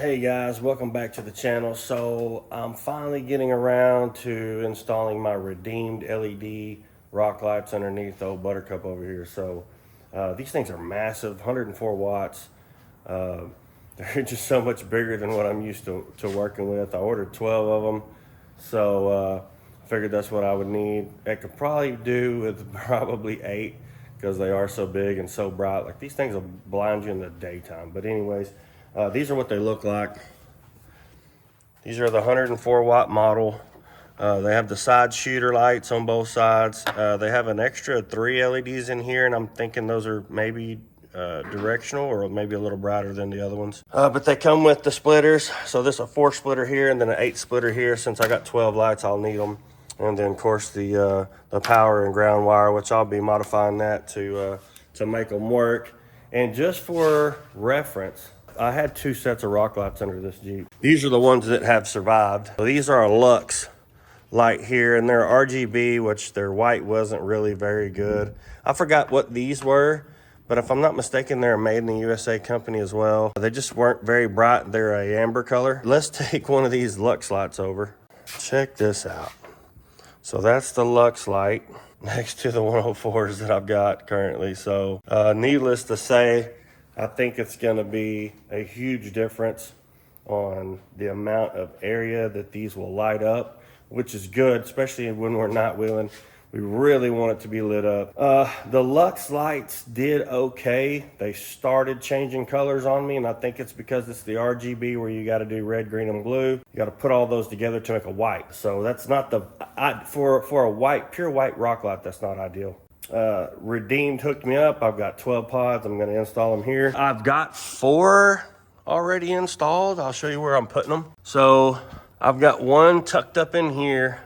Hey guys, welcome back to the channel. So I'm finally getting around to installing my redeemed LED rock lights underneath the old Buttercup over here. So these things are massive, 104 watts. They're just so much bigger than what I'm used to working with. I ordered 12 of them, so I figured that's what I would need. I could probably do with probably 8 because they are so big and so bright. Like, these things will blind you in the daytime. But anyways, these are what they look like. These are the 104 watt model. They have the side shooter lights on both sides. They have an extra 3 LEDs in here, and I'm thinking those are maybe directional or maybe a little brighter than the other ones. But they come with the splitters. So this is a 4 splitter here and then an 8 splitter here. Since I got 12 lights, I'll need them. And then of course the power and ground wire, which I'll be modifying that to make them work. And just for reference, I had 2 sets of rock lights under this Jeep. These are the ones that have survived. So these are a Lux light here, and they're RGB, which their white wasn't really very good. I forgot what these were, but if I'm not mistaken, they're a made in the USA company as well. They just weren't very bright. They're a amber color. Let's take one of these Lux lights over. Check this out. So that's the Lux light next to the 104s that I've got currently. So needless to say, I think it's gonna be a huge difference on the amount of area that these will light up, which is good, especially when we're not wheeling. We really want it to be lit up. The Lux lights did okay. They started changing colors on me, and I think it's because it's the RGB where you gotta do red, green, and blue. You gotta put all those together to make a white. So that's not for a white, pure white rock light, that's not ideal. Redeemed hooked me up. I've got 12 pods. I'm going to install them here. I've got 4 already installed. I'll show you where I'm putting them. So I've got one tucked up in here.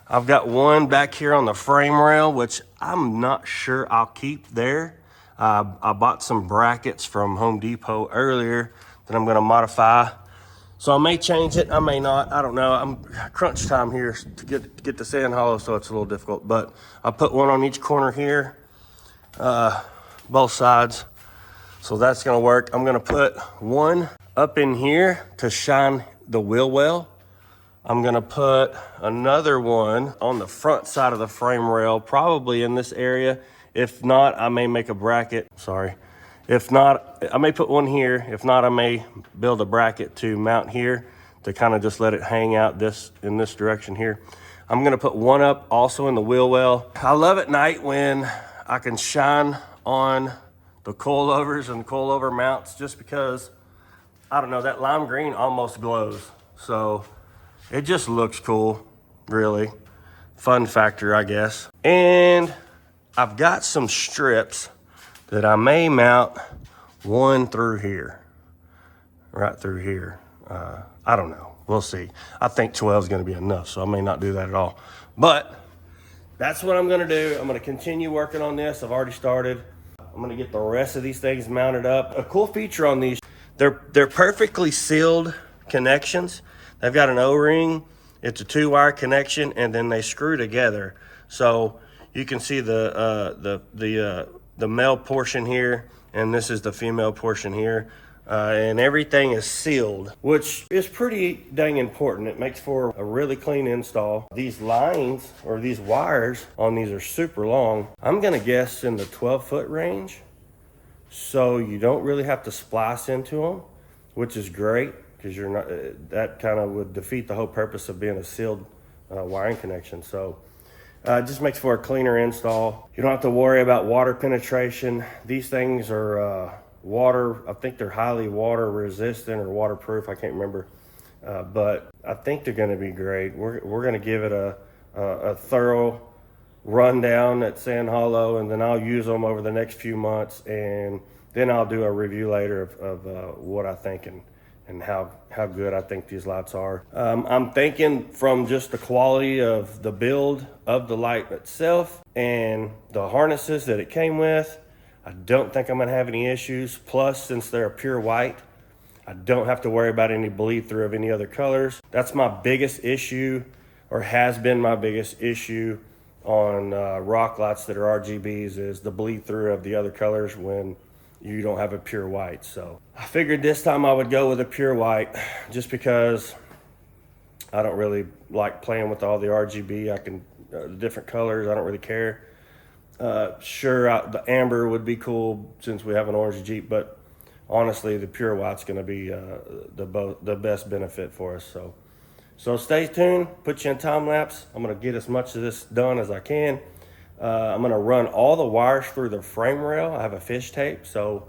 I've got one back here on the frame rail, which I'm not sure I'll keep there. I bought some brackets from Home Depot earlier that I'm going to modify. So I may change it, I may not, I don't know. I'm crunch time here to get the sand hollow, so it's a little difficult. But I put one on each corner here, both sides. So that's gonna work. I'm gonna put one up in here to shine the wheel well. I'm gonna put another one on the front side of the frame rail, probably in this area. If not, I may make a bracket, sorry. If not, I may put one here. If not, I may build a bracket to mount here to kind of just let it hang out in this direction here. I'm gonna put one up also in the wheel well. I love at night when I can shine on the coilovers and coilover mounts, just because, I don't know, that lime green almost glows. So it just looks cool, really. Fun factor, I guess. And I've got some strips that I may mount one through here, right through here. I don't know, we'll see. I think 12 is gonna be enough, so I may not do that at all. But that's what I'm gonna do. I'm gonna continue working on this. I've already started. I'm gonna get the rest of these things mounted up. A cool feature on these, they're perfectly sealed connections. They've got an O-ring, it's a 2-wire connection, and then they screw together. So you can see the male portion here, and this is the female portion here, and everything is sealed, which is pretty dang important. It makes for a really clean install. These lines, or these wires on these, are super long. I'm gonna guess in the 12-foot range, so you don't really have to splice into them, which is great, because you're not, that kind of would defeat the whole purpose of being a sealed wiring connection. So it just makes for a cleaner install. You don't have to worry about water penetration. These things are I think they're highly water resistant or waterproof, I can't remember. But I think they're gonna be great. We're gonna give it a thorough rundown at Sand Hollow, and then I'll use them over the next few months, and then I'll do a review later of what I think and how good I think these lights are. I'm thinking from just the quality of the build of the light itself and the harnesses that it came with, I don't think I'm gonna have any issues. Plus, since they're a pure white, I don't have to worry about any bleed through of any other colors. That's my biggest issue, or has been my biggest issue on rock lights that are RGBs, is the bleed through of the other colors when you don't have a pure white. So I figured this time I would go with a pure white, just because I don't really like playing with all the RGB. I can the different colors, I don't really care. Sure, the amber would be cool since we have an orange Jeep, but honestly, the pure white's going to be the best benefit for us. So stay tuned, put you in time lapse. I'm going to get as much of this done as I can. I'm going to run all the wires through the frame rail. I have a fish tape, so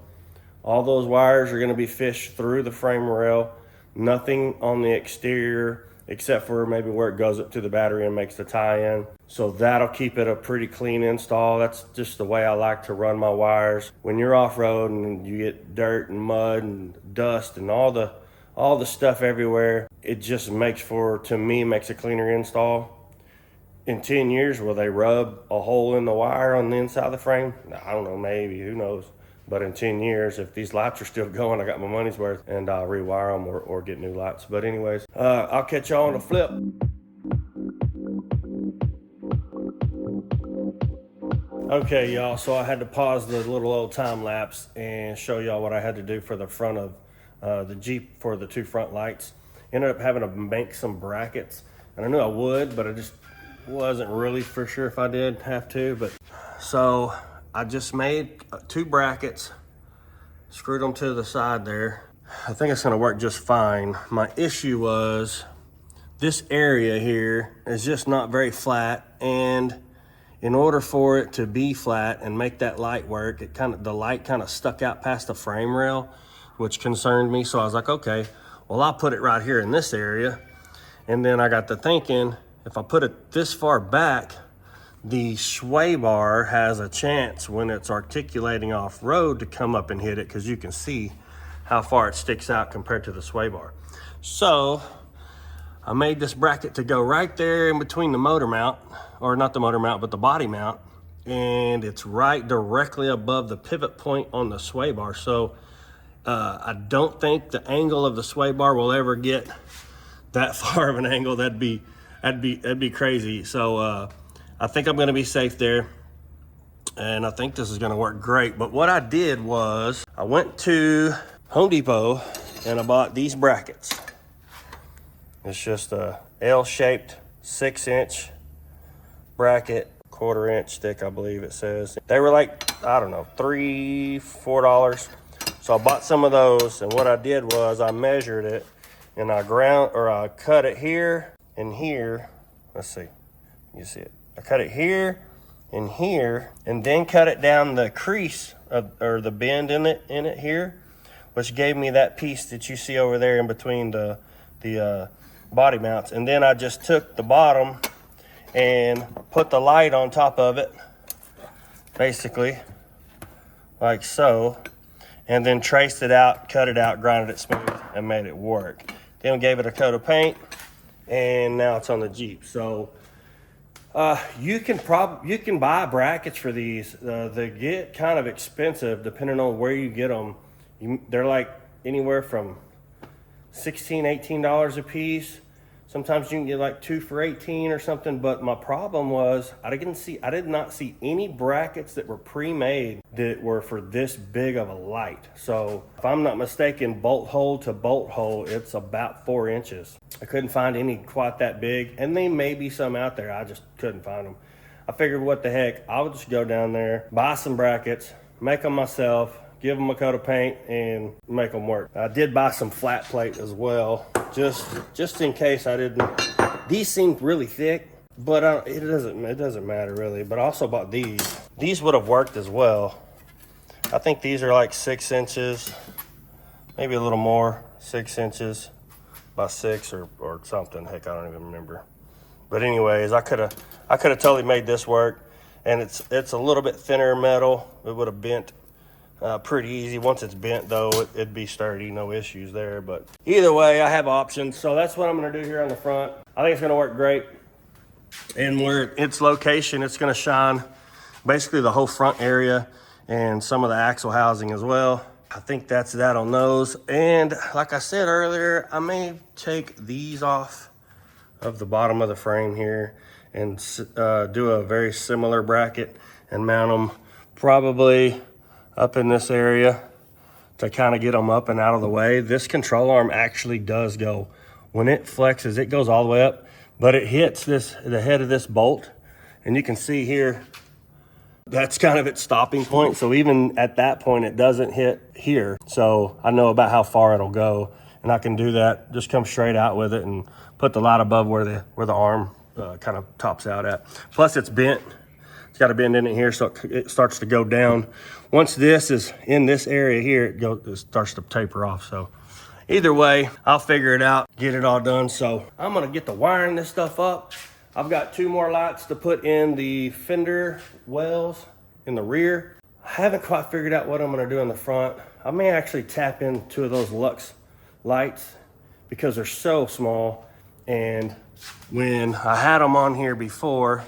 all those wires are going to be fished through the frame rail. Nothing on the exterior except for maybe where it goes up to the battery and makes the tie-in. So that'll keep it a pretty clean install. That's just the way I like to run my wires. When you're off-road and you get dirt and mud and dust and all the stuff everywhere, it just to me makes a cleaner install. In 10 years, will they rub a hole in the wire on the inside of the frame? I don't know, maybe, who knows? But in 10 years, if these lights are still going, I got my money's worth, and I'll rewire them or get new lights. But anyways, I'll catch y'all on the flip. Okay, y'all, so I had to pause the little old time lapse and show y'all what I had to do for the front of the Jeep for the two front lights. Ended up having to make some brackets, and I knew I would, but I just wasn't really for sure if I did have to. But so I just made 2 brackets, screwed them to the side there. I think it's gonna work just fine. My issue was this area here is just not very flat, and in order for it to be flat and make that light work, the light kind of stuck out past the frame rail, which concerned me. So I was like, okay, well, I'll put it right here in this area. And then I got to thinking, if I put it this far back, the sway bar has a chance when it's articulating off road to come up and hit it, because you can see how far it sticks out compared to the sway bar. So I made this bracket to go right there in between the motor mount, or not the motor mount, but the body mount. And it's right directly above the pivot point on the sway bar. So I don't think the angle of the sway bar will ever get that far of an angle. That'd be crazy. So I think I'm gonna be safe there, and I think this is gonna work great. But what I did was I went to Home Depot and I bought these brackets. It's just a L-shaped 6-inch bracket, 1/4 inch thick, I believe it says. They were like, I don't know, $3, $4. So I bought some of those, and what I did was I measured it, and I cut it here and here. Let's see, you see it. I cut it here and here, and then cut it down the crease or the bend in it here, which gave me that piece that you see over there in between the body mounts. And then I just took the bottom and put the light on top of it, basically like so, and then traced it out, cut it out, grinded it smooth, and made it work. Then gave it a coat of paint, and now it's on the Jeep. So you can buy brackets for these. They get kind of expensive depending on where you get them. They're like anywhere from $16, $18 a piece. Sometimes you can get like 2 for $18 or something. But my problem was I did not see any brackets that were pre-made that were for this big of a light. So if I'm not mistaken, bolt hole to bolt hole, it's about 4 inches. I couldn't find any quite that big, and there may be some out there. I just couldn't find them. I figured, what the heck, I'll just go down there, buy some brackets, make them myself, give them a coat of paint, and make them work. I did buy some flat plate as well, just in case I didn't. These seemed really thick, but it doesn't matter really. But I also bought these. These would have worked as well. I think these are like 6 inches, maybe a little more, 6 inches by 6 or something. Heck, I don't even remember. But anyways, I could have totally made this work, and it's a little bit thinner metal. It would have bent pretty easy. Once it's bent though, it'd be sturdy, no issues there. But either way, I have options. So that's what I'm gonna do here on the front. I think it's gonna work great. And where its location, it's gonna shine basically the whole front area and some of the axle housing as well. I think that's that on those. And like I said earlier, I may take these off of the bottom of the frame here and do a very similar bracket and mount them probably up in this area to kind of get them up and out of the way. This control arm actually does go. When it flexes, it goes all the way up, but it hits the head of this bolt. And you can see here, that's kind of its stopping point. So even at that point, it doesn't hit here. So I know about how far it'll go, and I can do that, just come straight out with it and put the light above where the arm kind of tops out at. Plus it's bent. It's got a bend in it here, so it starts to go down. Once this is in this area here, it starts to taper off. So either way, I'll figure it out, get it all done. So I'm gonna get to wiring this stuff up. I've got 2 more lights to put in the fender wells in the rear. I haven't quite figured out what I'm gonna do in the front. I may actually tap in 2 of those Lux lights because they're so small. And when I had them on here before,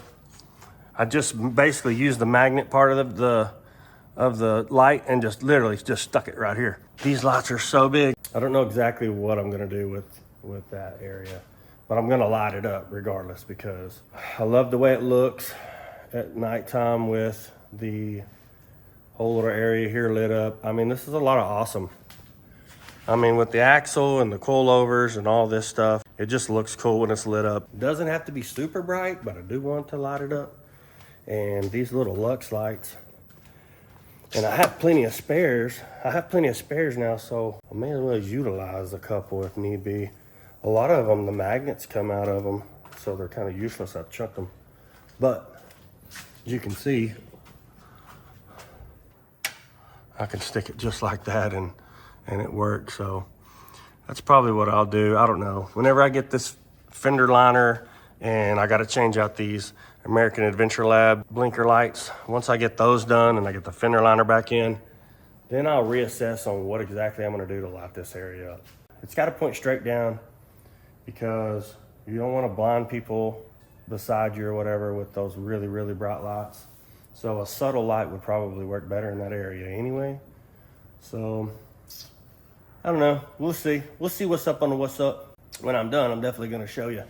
I just basically used the magnet part of the light and just literally just stuck it right here. These lights are so big. I don't know exactly what I'm gonna do with that area, but I'm gonna light it up regardless because I love the way it looks at nighttime with the whole little area here lit up. I mean, this is a lot of awesome. I mean, with the axle and the coilovers and all this stuff, it just looks cool when it's lit up. It doesn't have to be super bright, but I do want to light it up. And these little Lux lights, and I have plenty of spares. I have plenty of spares now, so I may as well utilize a couple if need be. A lot of them, the magnets come out of them, so they're kind of useless. I chucked them. But as you can see, I can stick it just like that and it works. So that's probably what I'll do. I don't know. Whenever I get this fender liner and I got to change out these American Adventure Lab blinker lights, once I get those done and I get the fender liner back in, then I'll reassess on what exactly I'm going to do to light this area up. It's got to point straight down because you don't want to blind people beside you or whatever with those really, really bright lights. So a subtle light would probably work better in that area anyway. So I don't know. We'll see. We'll see what's up on the what's up. When I'm done, I'm definitely going to show you.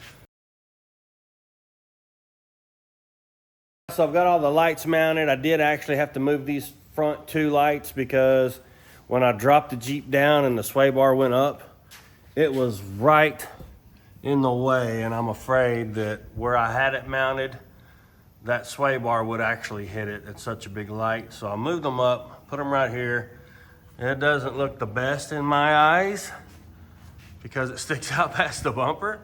So I've got all the lights mounted. I did actually have to move these front 2 lights because when I dropped the Jeep down and the sway bar went up, it was right in the way, and I'm afraid that where I had it mounted, that sway bar would actually hit it. It's such a big light. So I moved them up, put them right here. It doesn't look the best in my eyes because it sticks out past the bumper,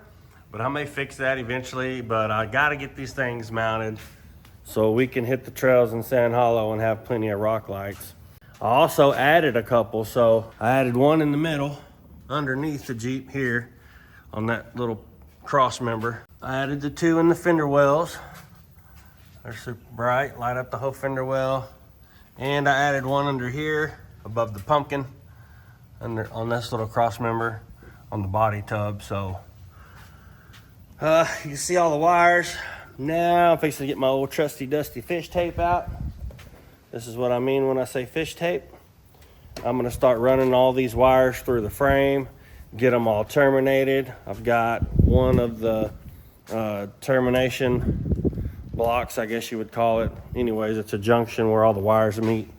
but I may fix that eventually. But I gotta get these things mounted so we can hit the trails in Sand Hollow and have plenty of rock lights. I also added a couple. So I added one in the middle underneath the Jeep here on that little cross member. I added the 2 in the fender wells. They're super bright, light up the whole fender well. And I added one under here above the pumpkin under on this little cross member on the body tub. So you can see all the wires. Now I'm fixing to get my old trusty dusty fish tape out. This is what I mean when I say fish tape. I'm gonna start running all these wires through the frame, get them all terminated. I've got one of the termination blocks, I guess you would call it. Anyways, it's a junction where all the wires meet.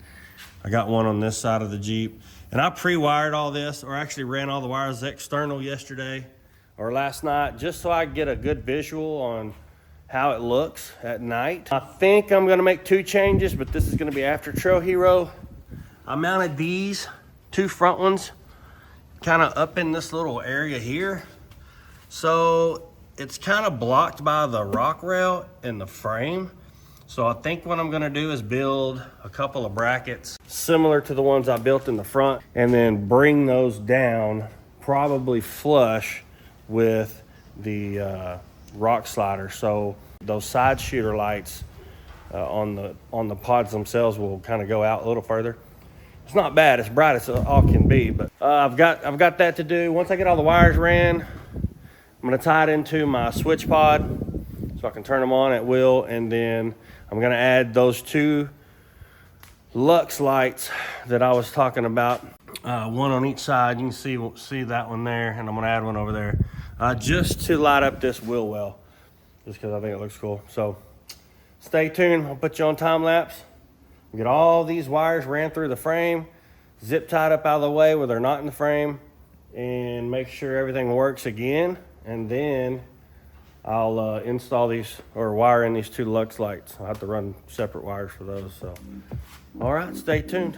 I got one on this side of the Jeep. And I pre-wired all this, or actually ran all the wires external yesterday or last night, just so I get a good visual on how it looks at night. I think I'm gonna make 2 changes, but this is gonna be after Trail Hero. I mounted these 2 front ones kind of up in this little area here. So it's kind of blocked by the rock rail in the frame. So I think what I'm gonna do is build a couple of brackets similar to the ones I built in the front and then bring those down probably flush with the rock slider. So those side shooter lights on the pods themselves will kind of go out a little further. It's not bad, it's bright as all can be, but I've got that to do. Once I get all the wires ran, I'm gonna tie it into my switch pod so I can turn them on at will, and then I'm gonna add those 2 Lux lights that I was talking about, one on each side. You can see that one there, and I'm gonna add one over there, just to light up this wheel well, just because I think it looks cool. So stay tuned, I'll put you on time lapse. Get all these wires ran through the frame, zip tied up out of the way where they're not in the frame, and make sure everything works again. And then I'll install these, or wire in these 2 Lux lights. I'll have to run separate wires for those. So, all right, stay tuned.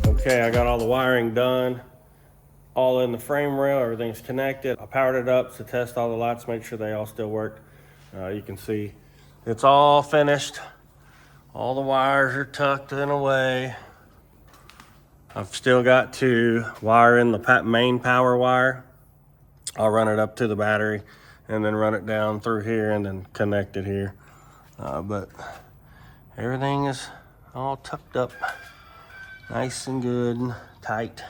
Okay, I got all the wiring done, all in the frame rail, everything's connected. I powered it up to test all the lights, make sure they all still worked. You can see it's all finished. All the wires are tucked in away. I've still got to wire in the main power wire. I'll run it up to the battery and then run it down through here and then connect it here. But everything is all tucked up. Nice and good and tight.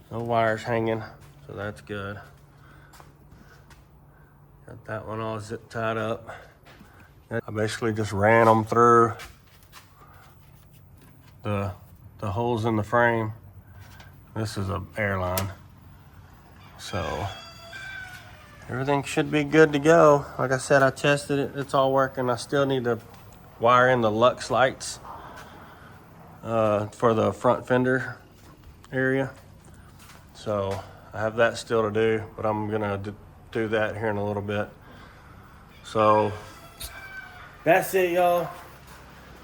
No wires hanging, so that's good. Got that one all zip tied up. I basically just ran them through the holes in the frame. This is an airline. So everything should be good to go. Like I said, I tested it, it's all working. I still need to wire in the Lux lights for the front fender area. So I have that still to do, but I'm gonna do that here in a little bit. So that's it, y'all.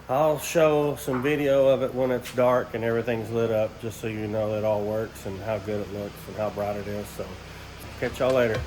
I'll show some video of it when it's dark and everything's lit up, just so you know it all works and how good it looks and how bright it is. So catch y'all later.